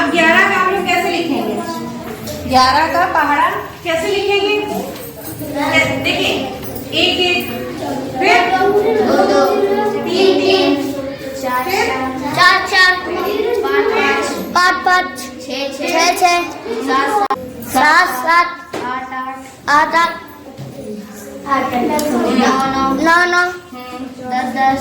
अब 11 का आप लोग कैसे लिखेंगे? 11 का पहाड़ा कैसे लिखेंगे? देखिए, 1 1, फिर 2 2, 3 3, 4 4, 5 5, 6 6, 7 7, 8 8, 9 9, 10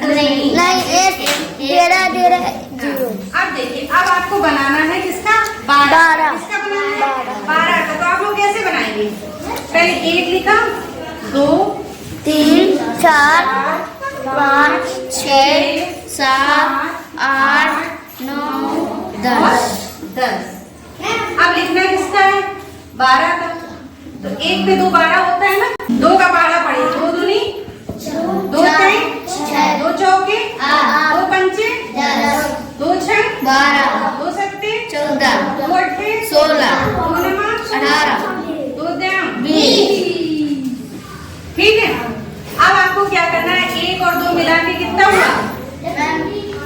नहीं 1 13 0। अब देखिए, अब आपको बनाना है किसका? 12। किसका बनाना है? 12 का। तो आप लोग कैसे बनाएंगे? पहले 1 लिखा, 2 3 4 5 6 7 8 9 10। अब लिखना किसका है? 12 का। तो 1 पे 2 12 होता है ना। 2 का पहाड़ा पड़े, 2 दूनी 2 3 6, 2 चौके 2 पंचे 10, 2 6 12, 2 सत्ते 14, 2 अट्ठे 16, 2 नमा 18, 2 द्याम 20। ठीक है। अब आपको क्या करना है? 1 और 2 मिला के कितना हुआ?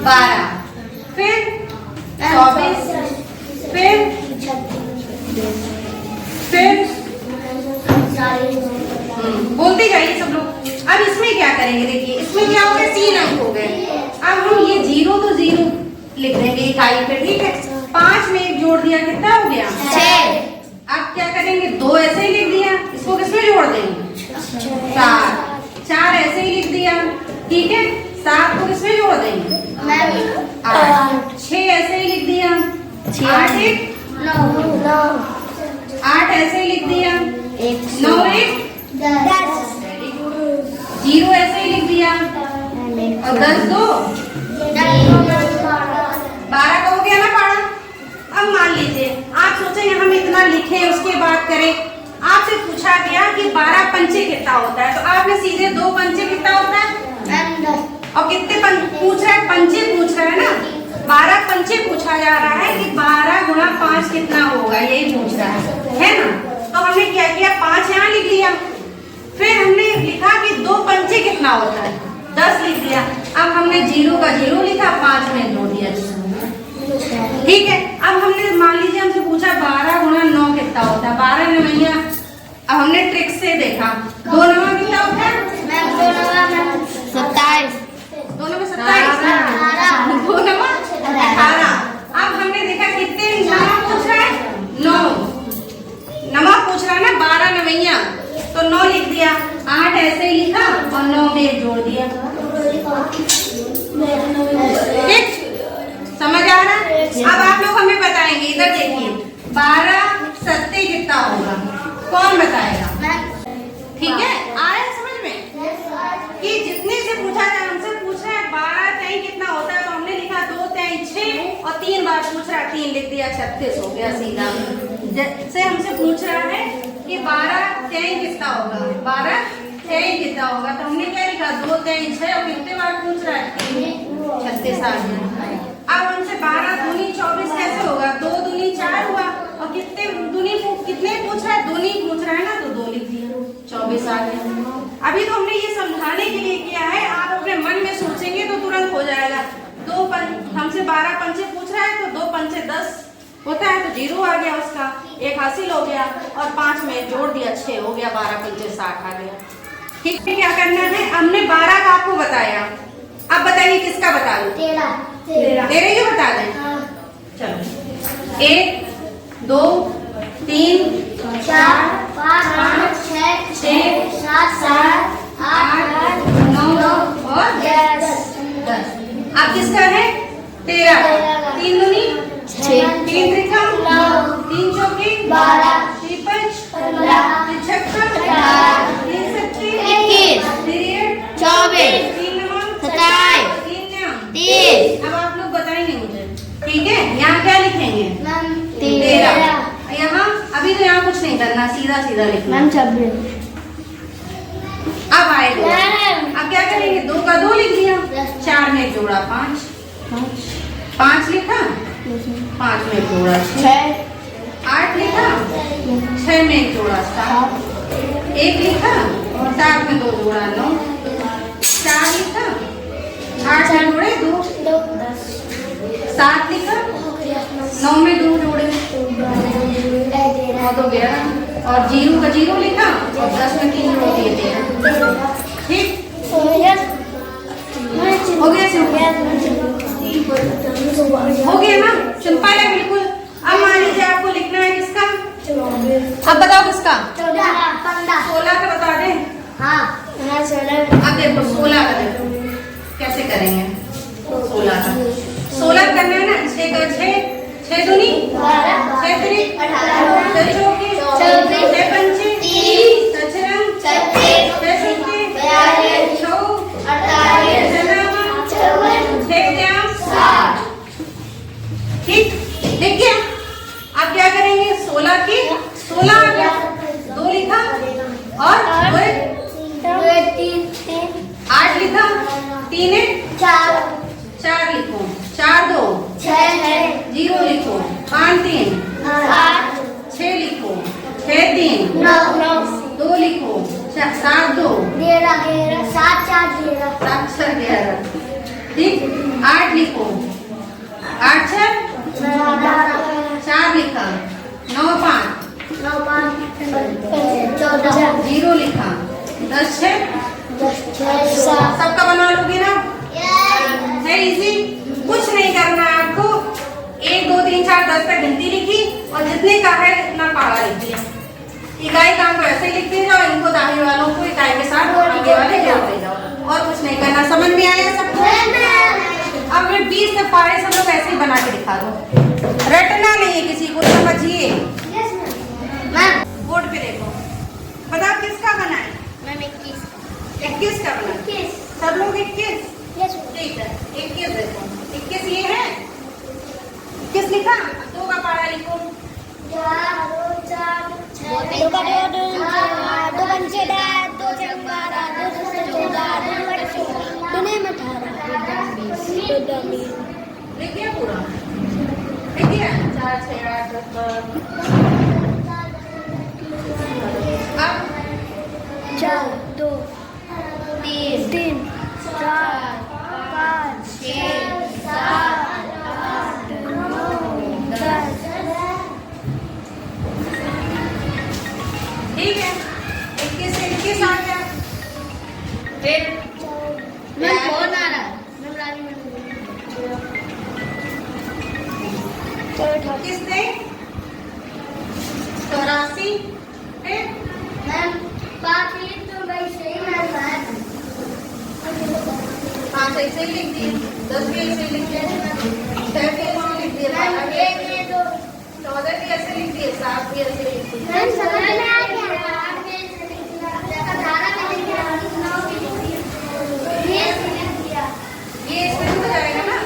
12, फिर 24, फिर बोलते जाइए सब लोग। अब इसमें क्या करेंगे? देखिए, इसमें क्या हो गया? 3 अंक हो गए। अब हम ये 0 तो 0 लिख देंगे इकाई पे। ठीक है। 5 में 1 जोड़ दिया, कितना हो गया? 6। अब क्या करेंगे? 2 ऐसे ही लिख दिया, इसको किसमें जोड़ देंगे? 4 ऐसे ही लिख दिया। ठीक है। 7 को किसमें जोड़ देंगे? 8। 6 ऐसे ही लिख दिया, 8 1 9, 8 ऐसे ही लिख दिया, 9 1 10। 0 ऐसे ही लिख दिया, और 10 2 12 का हो गया ना पहाड़ा। अब मान लीजिए, आप सोचेंगे हम इतना लिखे उसके बाद करें। आपसे पूछा गया कि 12 पंचे कितना होता है, तो आपने सीधे 2 पंचे कितना होता है? और कितने पूछ रहा है? पंचे पूछ रहा है ना। 12 पंचे पूछा जा रहा है कि 12 गुणा 5 कितना होगा, यही पूछ रहा है ना। तो हमने क्या किया? 5 यहाँ लिख लिया, फिर हमने लिखा कि 2 पंचे कितना होता है? 10 लिख दिया। अब हमने 0 का 0 लिखा, 5 में जोड़ दिया। ठीक है। अब हमने मान लीजिए हमसे पूछा 12 गुणा 9 कितना होता है? 12 नवैया। अब हमने ट्रिक से देखा, 2 नवा कितना होता है? 27। 2 नवा 27, 2 नवा 18। अब हमने देखा कितने नवा पूछ रहा है? 9 नवा पूछ रहा है ना। 12 नवैया, तो 9 लिख दिया। 8 ऐसे ही लिखा और 9 में 1 जोड़ दिया। ठीक, समझ आ रहा है? अब आप लोग हमें बताएंगे, इधर देखिए, 12 सत्ते कितना होगा? कौन बताएगा? ठीक है। आ रहा है समझ में कि जितने से पूछा जाए, हमसे पूछ रहा है 12 3 कितना होता है, तो हमने लिखा 2 3 6, और 3 बार पूछ रहा है, 3 लिख दिया, 36 हो गया सीधा। जैसे हमसे पूछ रहा है कि 12 3 कितना होगा, 12 3 कितना होगा, तो हमने क्या लिखा? 2 3 6, और कितने बार पूछ रहा है? 3 36 आ गया। अब हमसे 12 दूनी 24 कैसे होगा? 2 दूनी 4 हुआ, और कितने पूछ रहा है? दूनी पूछ रहा है ना, तो 2 लिख दिया, 24 आ गया। अभी तो हमने ये समझाने के लिए किया है, आप अपने मन में सोचेंगे तो तुरंत हो जाएगा। हमसे 12 पंचे पूछ रहा है, तो 2 पंचे 10 होता है, तो 0 आ गया, उसका 1 हासिल हो गया, और 5 में जोड़ दिया, 6 हो गया, 12 पंचे 60 आ गया। ठीक है। क्या करना है? हमने 12 का आपको बताया, अब बताइए किसका बता दो? 13 ही बता दें। चलो, 1 2 3 4 5 6 7 8 9 और 10। अब किसका है? 13। 3 दूनी 6, 3 त्रिकम 9, 3 चौके 12, 3 पंच 15, 3 छक्का 18, 3 सत्ते 21, 3 24, 3 नवा 27, 3 न्याम 30। अब आप लोग बताएंगे मुझे। ठीक है। यहाँ क्या लिखेंगे? 13। यहाँ अभी तो यहाँ कुछ नहीं करना, सीधा सीधा लिखना। 26। अब आएगा, अब क्या करेंगे? 2 का 2 लिख दिया, 4 में जोड़ा 5, 5 लिखा, 5 में जोड़ा 6, 8 लिखा, 6 में जोड़ा 7, 1 लिखा, 7 में 2 जोड़ा 9, 4 लिखा, 8 में जोड़े 2 7 लिखा, 9 में 2 जोड़े और 2 11 और 0 का 0 लिखा और 10 में 3 जोड़ दिए 13। ठीक हो गया हो गया ना, सिंपल है बिल्कुल। अब मान लीजिए आपको लिखना है किसका, अब बताओ किसका, 16 का बता दें। हाँ अब देखो 16 का देखो कैसे करेंगे। 16 करना है ना, 6 का 6 दूनी 6 3 18 6 चौके 24 6 पंचे 30 6 रंग 36 42 ठीक लिख गया। आप क्या करेंगे, 16 की 16 आ गया, 2 लिखा और 8 लिखा, 3 4 लिखो, 4 2 0 लिखो, 5 3 6 लिखो, 6 3 2 लिखो, 7 2 7 4 11 ठीक, 8 लिखो, 8 6 4 लिखा, 9 5 0 लिखा, 10 6 सबका बना लोगे ना, है इजी, कुछ नहीं करना है आपको। 1 2 3 4 10 तक गिनती लिखी और जितने का है उतना पारा लिख दिया। इकाई काम को ऐसे लिखते जाओ, इनको दाहिने वालों को इकाई के साथ आगे वाले जोड़ते जाओ और कुछ नहीं करना। समझ में आया सबको? अब मैं 20 से पारे सब लोग ऐसे ही बना के दिखा दो, रटना नहीं है किसी को, समझिए। बोर्ड पे देखो, बताओ किसका बना है? 21 का बना, सब लोग 21 ठीक है। 21 देखो, 21 ये है, 21 लिखा, 2 का पारा लिखो, 18 पूरा लिख दिया, 4 6 8 10 अब 4 2 3 4 5 6 7 8 9 10 ठीक है। 21 से 21 आ गया, फिर मैं फोन आ रहा है, मैं रानी में किसने 84 फिर मैम बात ये तो भाई सही मैं बात 5 ऐसे ही लिख दिए, 10 भी ऐसे ही लिख दिए, 6 भी ऐसे लिख दिए, 12 भी ऐसे लिख दिए, 14 भी ऐसे लिख दिए, 7 भी ऐसे लिख दिए। मैम समझ में आ गया, 8 में ऐसे लिख दिया, 18 में लिख दिया, 9 में लिख दिया, ये ऐसे लिख दिया, ये इसमें हो जाएगा ना,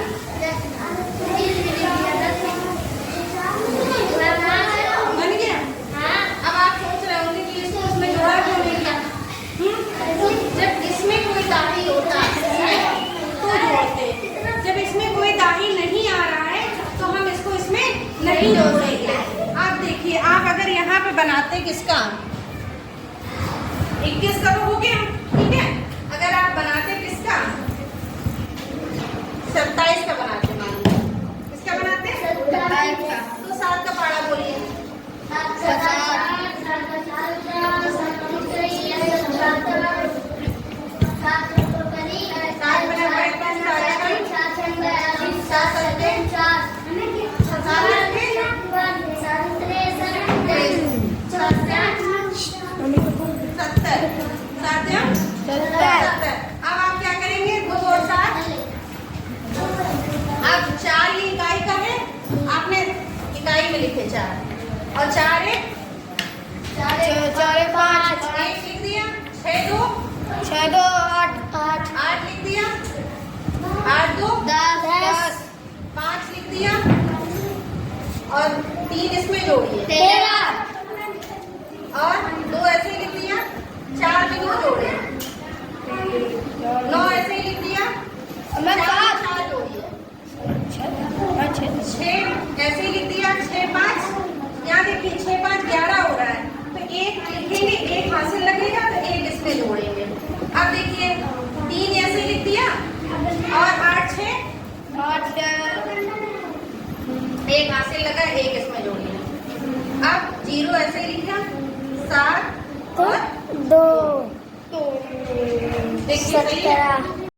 बन गया। अब आप सोच रहे होंगे कि इसको उसमें जोड़ा क्यों नहीं किया? जब इसमें कोई दाही होता है तो जोड़ते, जब इसमें कोई दाही नहीं आ रहा है तो हम इसको इसमें नहीं जोड़ेंगे। आप देखिए, आप अगर यहाँ पे बनाते किसका 21 का तो हो गया, ठीक है। अगर आप बनाते किसका 27 का बनाते, मान लीजिए किसका बनाते 27 का, तो 7 का पारा बोलिए, 70। अब आप क्या करेंगे, 2 और 7, अब 4 ये इकाई का है, आपने इकाई में लिखे 4 और 4 1 5 1 लिख दिया, 6 2 8 लिख दिया, 8 2 10 5 लिख दिया और 3 इसमें जोड़िए 13 और 2 ऐसे ही लिख दिया, 4 में 2 जोड़े, 9 ऐसे ही लिख दिया, 4 जोड़िए, 6 ऐसे ही लिख दिया, 6 5 यहाँ देखिए 6 5 11 हो रहा है, तो 1 लिखेंगे, 1 हासिल लगेगा तो 1 इसमें जोड़ेंगे। अब देखिए 3 ऐसे लिख दिया और 8 6 1 एक हासिल लगा, एक इसमें जोड़िए। अब 0 ऐसे ही लिखा, 7 और 2 देखिए सही है। 17